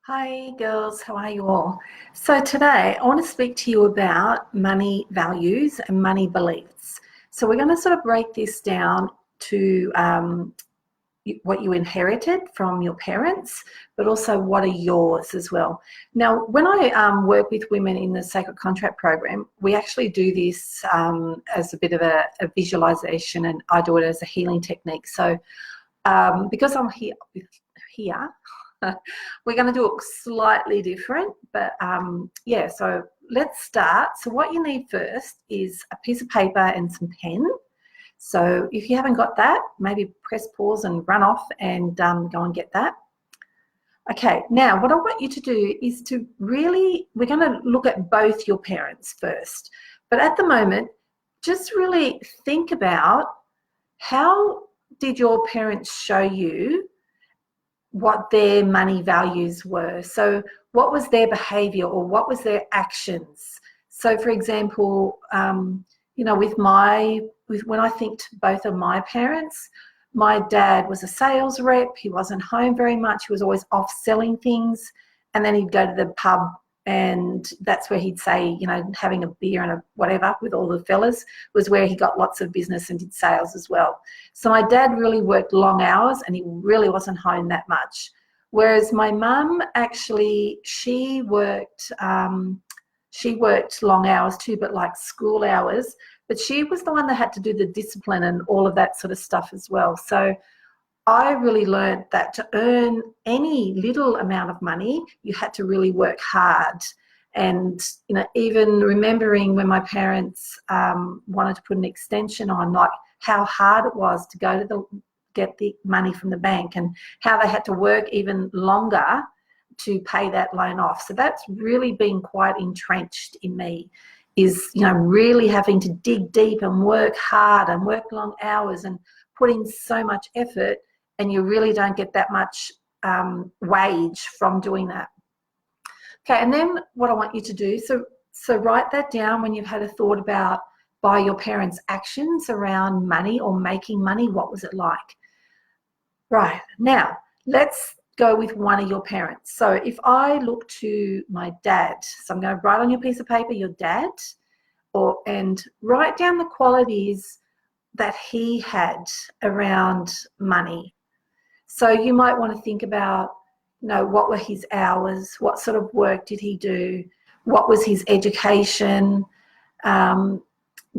Hi girls, how are you all? So today I want to speak to you about money values and money beliefs. So we're going to sort of break this down to what you inherited from your parents, but also what are yours as well. Now, when I work with women in the Sacred Contract program, we actually do this as a bit of a visualization, and I do it as a healing technique. So because I'm here we're going to do it slightly different, but yeah, so let's start. So what you need first is a piece of paper and some pen. So if you haven't got that, maybe press pause and run off and go and get that. Okay, now what I want you to do is to really, we're going to look at both your parents first, but at the moment, just really think about how did your parents show you what their money values were. So what was their behavior or what was their actions? So for example, you know, with when I think to both of my parents, my dad was a sales rep. He wasn't home very much. He was always off selling things. And then he'd go to the pub, and that's where he'd say, you know, having a beer and a whatever with all the fellas was where he got lots of business and did sales as well. So my dad really worked long hours and he really wasn't home that much. Whereas my mum actually, she worked long hours too, but like school hours. But she was the one that had to do the discipline and all of that sort of stuff as well. So I really learned that to earn any little amount of money, you had to really work hard. And, you know, even remembering when my parents wanted to put an extension on, like how hard it was to go to get the money from the bank and how they had to work even longer to pay that loan off. So that's really been quite entrenched in me, is, you know, really having to dig deep and work hard and work long hours and put in so much effort, and you really don't get that much wage from doing that. Okay, and then what I want you to do, so write that down when you've had a thought about by your parents' actions around money or making money, what was it like? Right, now let's go with one of your parents. So if I look to my dad, so I'm going to write on your piece of paper your dad, and write down the qualities that he had around money. So you might want to think about, you know, what were his hours? What sort of work did he do? What was his education?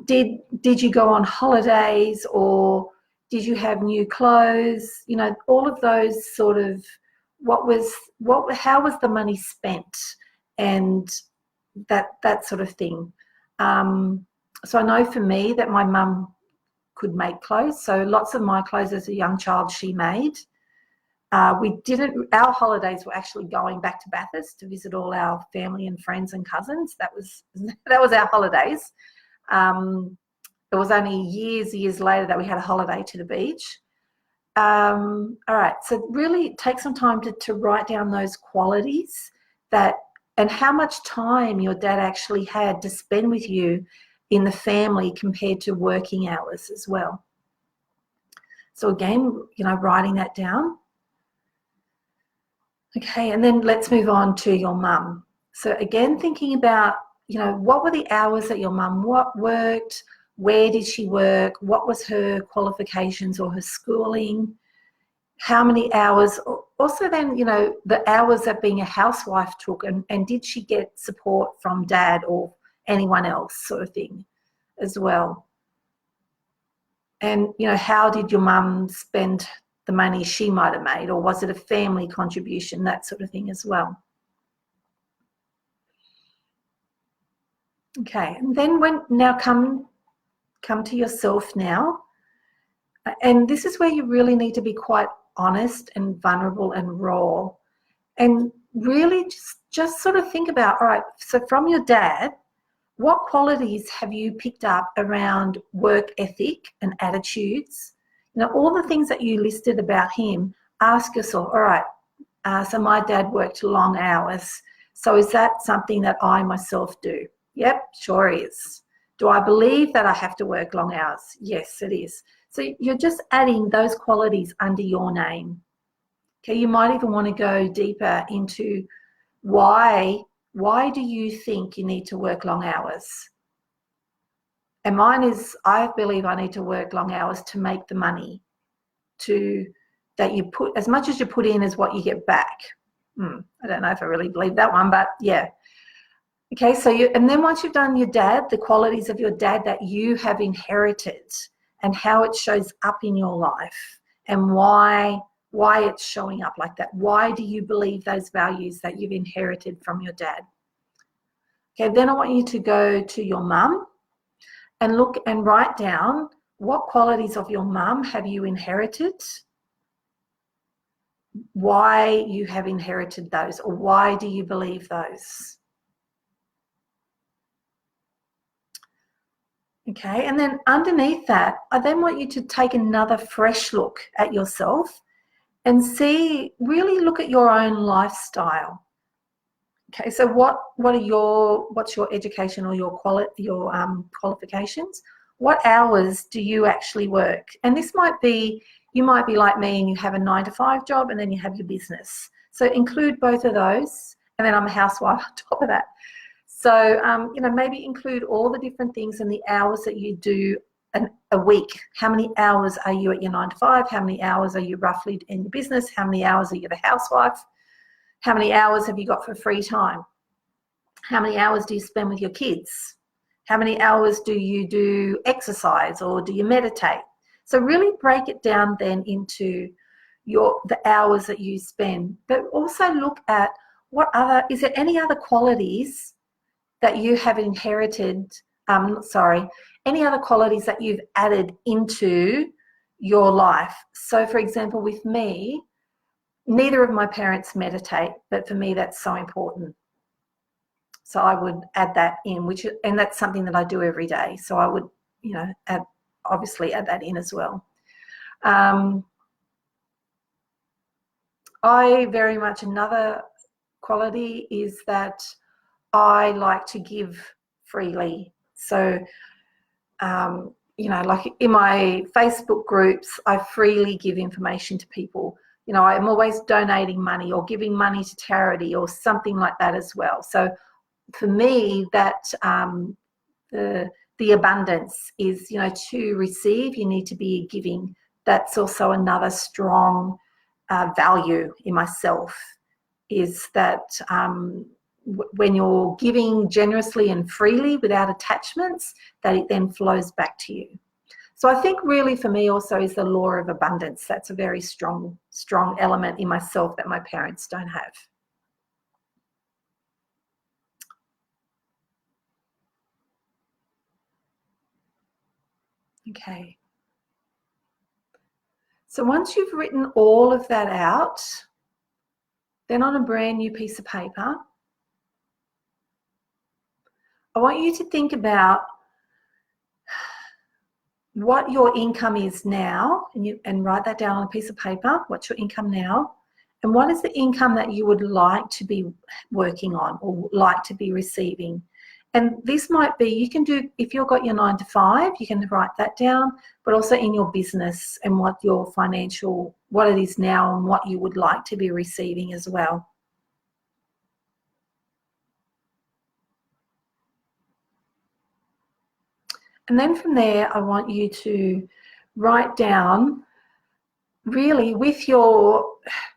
Did you go on holidays, or did you have new clothes? You know, all of those sort of, how was the money spent, and that sort of thing. So I know for me that my mum could make clothes, so lots of my clothes as a young child she made. Our holidays were actually going back to Bathurst to visit all our family and friends and cousins. That was our holidays. It was only years later that we had a holiday to the beach. All right, so really take some time to write down those qualities and how much time your dad actually had to spend with you in the family compared to working hours as well. So again, you know, writing that down. Okay, and then let's move on to your mum. So again, thinking about, you know, what were the hours that your mum worked? Where did she work? What was her qualifications or her schooling? How many hours? Also then, you know, the hours that being a housewife took, and did she get support from dad or anyone else, sort of thing as well. And, you know, how did your mum spend the money she might have made, or was it a family contribution, that sort of thing as well. Okay, and then come to yourself now, and this is where you really need to be quite honest and vulnerable and raw, and really just sort of think about, all right, so from your dad, what qualities have you picked up around work ethic and attitudes? You know, all the things that you listed about him, ask yourself, all right, so my dad worked long hours. So is that something that I myself do? Yep, sure is. Do I believe that I have to work long hours? Yes, it is. So you're just adding those qualities under your name. Okay, you might even want to go deeper into why do you think you need to work long hours? And mine is, I believe I need to work long hours to make the money that you put, as much as you put in as what you get back. I don't know if I really believe that one, but yeah. Okay, so and then once you've done your dad, the qualities of your dad that you have inherited and how it shows up in your life and why it's showing up like that. Why do you believe those values that you've inherited from your dad? Okay, then I want you to go to your mum and look and write down what qualities of your mum have you inherited, why you have inherited those, or why do you believe those? Okay, and then underneath that, I then want you to take another fresh look at yourself and really look at your own lifestyle. Okay, so what's your education or your qualifications? What hours do you actually work? And this might be, you might be like me and you have a 9-to-5 job and then you have your business. So include both of those. And then I'm a housewife on top of that. So, maybe include all the different things and the hours that you do a week. How many hours are you at your 9-to-5? How many hours are you roughly in your business? How many hours are you the housewife? How many hours have you got for free time? How many hours do you spend with your kids? How many hours do you do exercise or do you meditate? So really break it down then into the hours that you spend, but also look at is there any other qualities that you have inherited, any other qualities that you've added into your life. So for example, with me, neither of my parents meditate, but for me that's so important. So I would add that in, and that's something that I do every day. So I would, obviously add that in as well. I very much, another quality is that I like to give freely. So, like in my Facebook groups, I freely give information to people. I'm always donating money or giving money to charity or something like that as well. So for me, that the abundance is, to receive, you need to be giving. That's also another strong value in myself, is that when you're giving generously and freely without attachments, that it then flows back to you. So I think really for me also is the law of abundance. That's a very strong element in myself that my parents don't have. Okay. So once you've written all of that out, then on a brand new piece of paper, I want you to think about what your income is now, and write that down on a piece of paper. What's your income now? And what is the income that you would like to be working on or like to be receiving? And this might be, you can do, if you've got your 9-to-5, you can write that down, but also in your business and what it is now and what you would like to be receiving as well. And then from there, I want you to write down really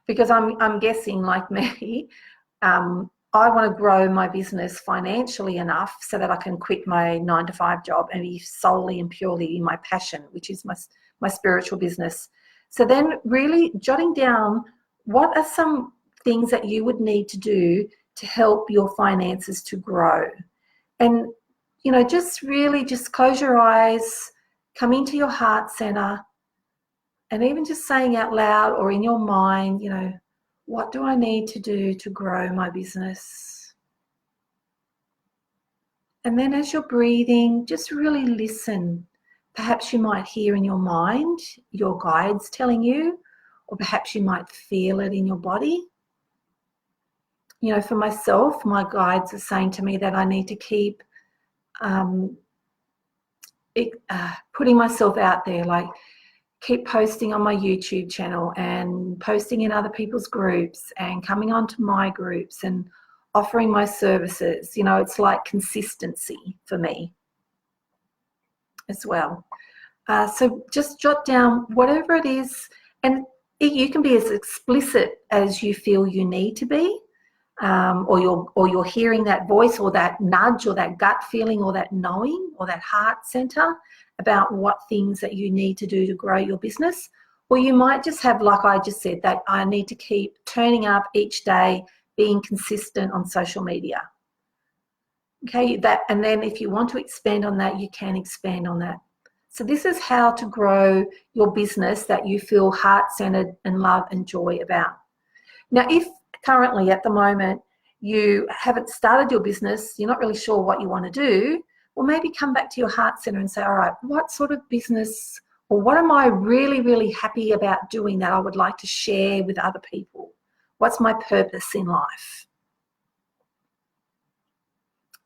because I'm guessing like me, I want to grow my business financially enough so that I can quit my 9-to-5 job and be solely and purely in my passion, which is my spiritual business. So then really jotting down what are some things that you would need to do to help your finances to grow. And, just close your eyes, come into your heart center, and even just saying out loud or in your mind, what do I need to do to grow my business? And then as you're breathing, just really listen. Perhaps you might hear in your mind your guides telling you, or perhaps you might feel it in your body. For myself, my guides are saying to me that I need to keep putting myself out there, like, keep posting on my YouTube channel and posting in other people's groups and coming onto my groups and offering my services. You know, it's like consistency for me as well. So just jot down whatever it is, and you can be as explicit as you feel you need to be, or you're hearing that voice or that nudge or that gut feeling or that knowing or that heart center about what things that you need to do to grow your business. Or you might just have, like I just said, that I need to keep turning up each day, being consistent on social media. Okay, and then if you want to expand on that, you can expand on that. So this is how to grow your business that you feel heart-centered and love and joy about. Now, if currently at the moment you haven't started your business, you're not really sure what you want to do, well, maybe come back to your heart center and say, all right, what sort of business or what am I really, really happy about doing that I would like to share with other people? What's my purpose in life?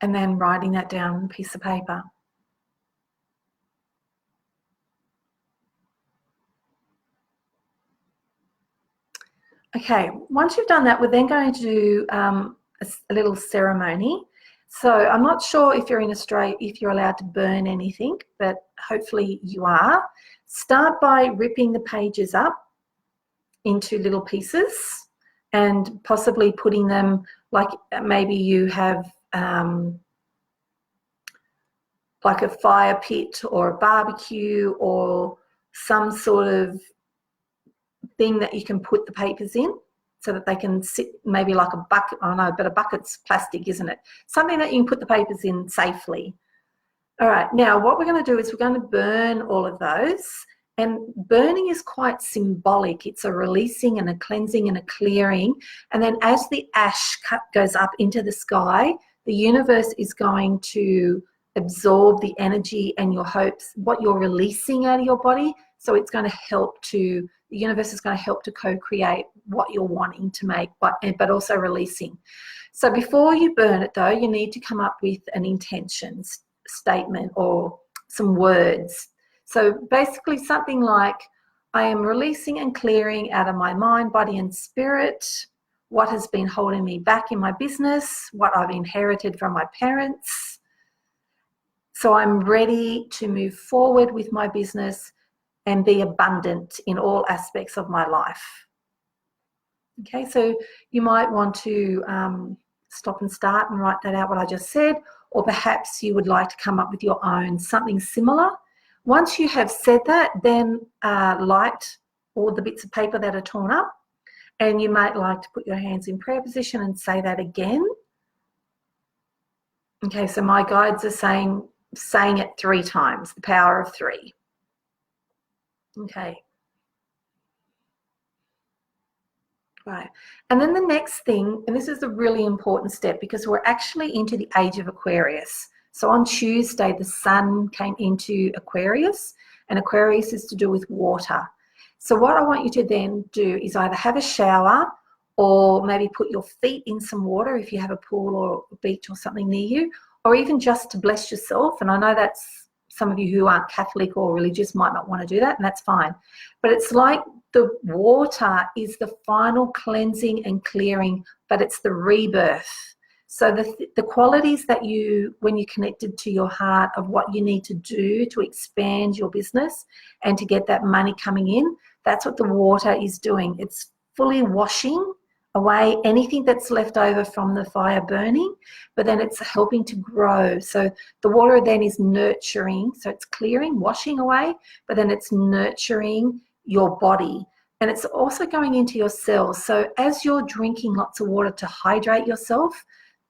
And then writing that down on a piece of paper. Okay, once you've done that, we're then going to do a little ceremony. So I'm not sure if you're in Australia, if you're allowed to burn anything, but hopefully you are. Start by ripping the pages up into little pieces and possibly putting them, like maybe you have like a fire pit or a barbecue or some sort of thing that you can put the papers in so that they can sit, maybe like a bucket. Oh no, but a bucket's plastic, isn't it? Something that you can put the papers in safely. All right, now what we're going to do is we're going to burn all of those, and burning is quite symbolic. It's a releasing and a cleansing and a clearing, and then as the ash goes up into the sky, the universe is going to absorb the energy and your hopes, what you're releasing out of your body. So it's going to help to, the universe is going to help to co-create what you're wanting to make, but also releasing. So before you burn it though, you need to come up with an intention statement or some words. So basically something like, I am releasing and clearing out of my mind, body and spirit what has been holding me back in my business, what I've inherited from my parents. So I'm ready to move forward with my business and be abundant in all aspects of my life. Okay, so you might want to stop and start and write that out, what I just said, or perhaps you would like to come up with your own, something similar. Once you have said that, then light all the bits of paper that are torn up, and you might like to put your hands in prayer position and say that again. Okay, so my guides are saying it 3 times, the power of 3. Okay. Right. And then the next thing, and this is a really important step because we're actually into the age of Aquarius. So on Tuesday, the sun came into Aquarius, and Aquarius is to do with water. So what I want you to then do is either have a shower or maybe put your feet in some water if you have a pool or a beach or something near you, or even just to bless yourself. And I know that's some of you who aren't Catholic or religious might not want to do that, and that's fine. But it's like the water is the final cleansing and clearing, but it's the rebirth. So the qualities that you, when you connected to your heart of what you need to do to expand your business and to get that money coming in, that's what the water is doing. It's fully washing away anything that's left over from the fire burning, but then it's helping to grow. So the water then is nurturing, so it's clearing, washing away, but then it's nurturing your body, and it's also going into your cells. So as you're drinking lots of water to hydrate yourself,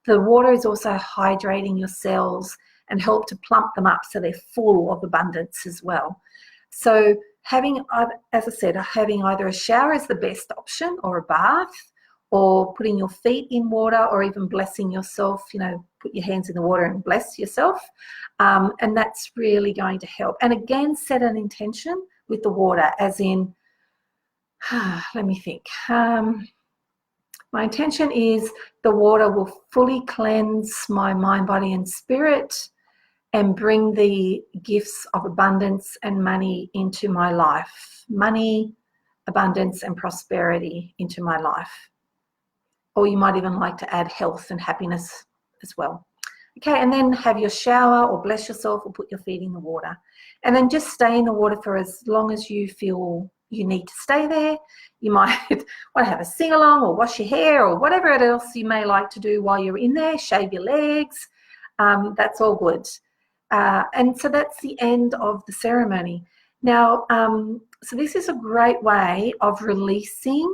the water is also hydrating your cells and help to plump them up so they're full of abundance as well. So having, as I said, having either a shower is the best option, or a bath, or putting your feet in water, or even blessing yourself, you know, put your hands in the water and bless yourself. And that's really going to help. And again, set an intention with the water, as in, let me think. My intention is the water will fully cleanse my mind, body, and spirit, and bring the gifts of abundance and money into my life. Money, abundance, and prosperity into my life. Or you might even like to add health and happiness as well. Okay, and then have your shower or bless yourself or put your feet in the water. And then just stay in the water for as long as you feel you need to stay there. You might want to have a sing-along or wash your hair or whatever else you may like to do while you're in there, shave your legs. That's all good. And so that's the end of the ceremony. Now, so this is a great way of releasing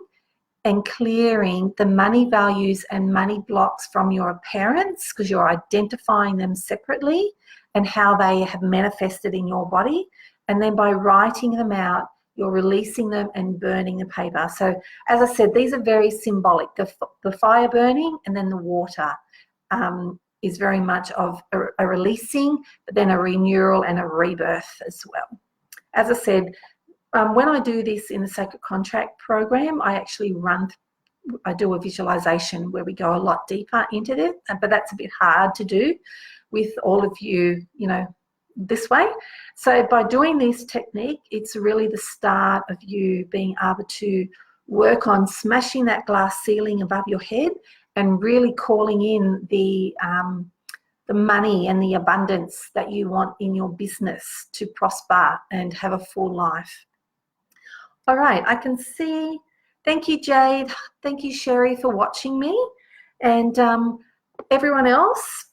and clearing the money values and money blocks from your parents, because you're identifying them separately and how they have manifested in your body. And then by writing them out, you're releasing them and burning the paper. So as I said, these are very symbolic. The fire burning and then the water is very much of a releasing, but then a renewal and a rebirth as well. As I said, when I do this in the Sacred Contract program, I do a visualization where we go a lot deeper into this, but that's a bit hard to do with all of you, this way. So by doing this technique, it's really the start of you being able to work on smashing that glass ceiling above your head and really calling in the money and the abundance that you want in your business to prosper and have a full life. All right, I can see. Thank you, Jade. Thank you, Sherry, for watching me. And everyone else,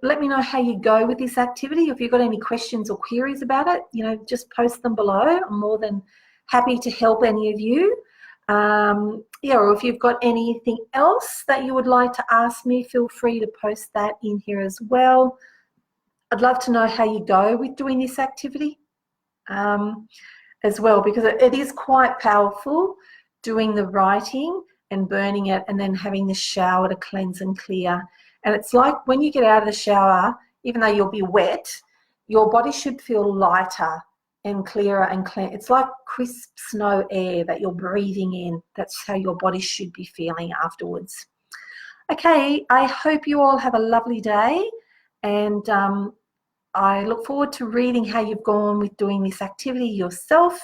let me know how you go with this activity. If you've got any questions or queries about it, just post them below. I'm more than happy to help any of you. Or if you've got anything else that you would like to ask me, feel free to post that in here as well. I'd love to know how you go with doing this activity. As well, because it is quite powerful doing the writing and burning it and then having the shower to cleanse and clear. And it's like when you get out of the shower, even though you'll be wet, your body should feel lighter and clearer and clear. It's like crisp snow air that you're breathing in. That's how your body should be feeling afterwards. Okay, I hope you all have a lovely day, and I look forward to reading how you've gone with doing this activity yourself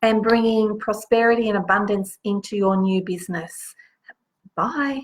and bringing prosperity and abundance into your new business. Bye.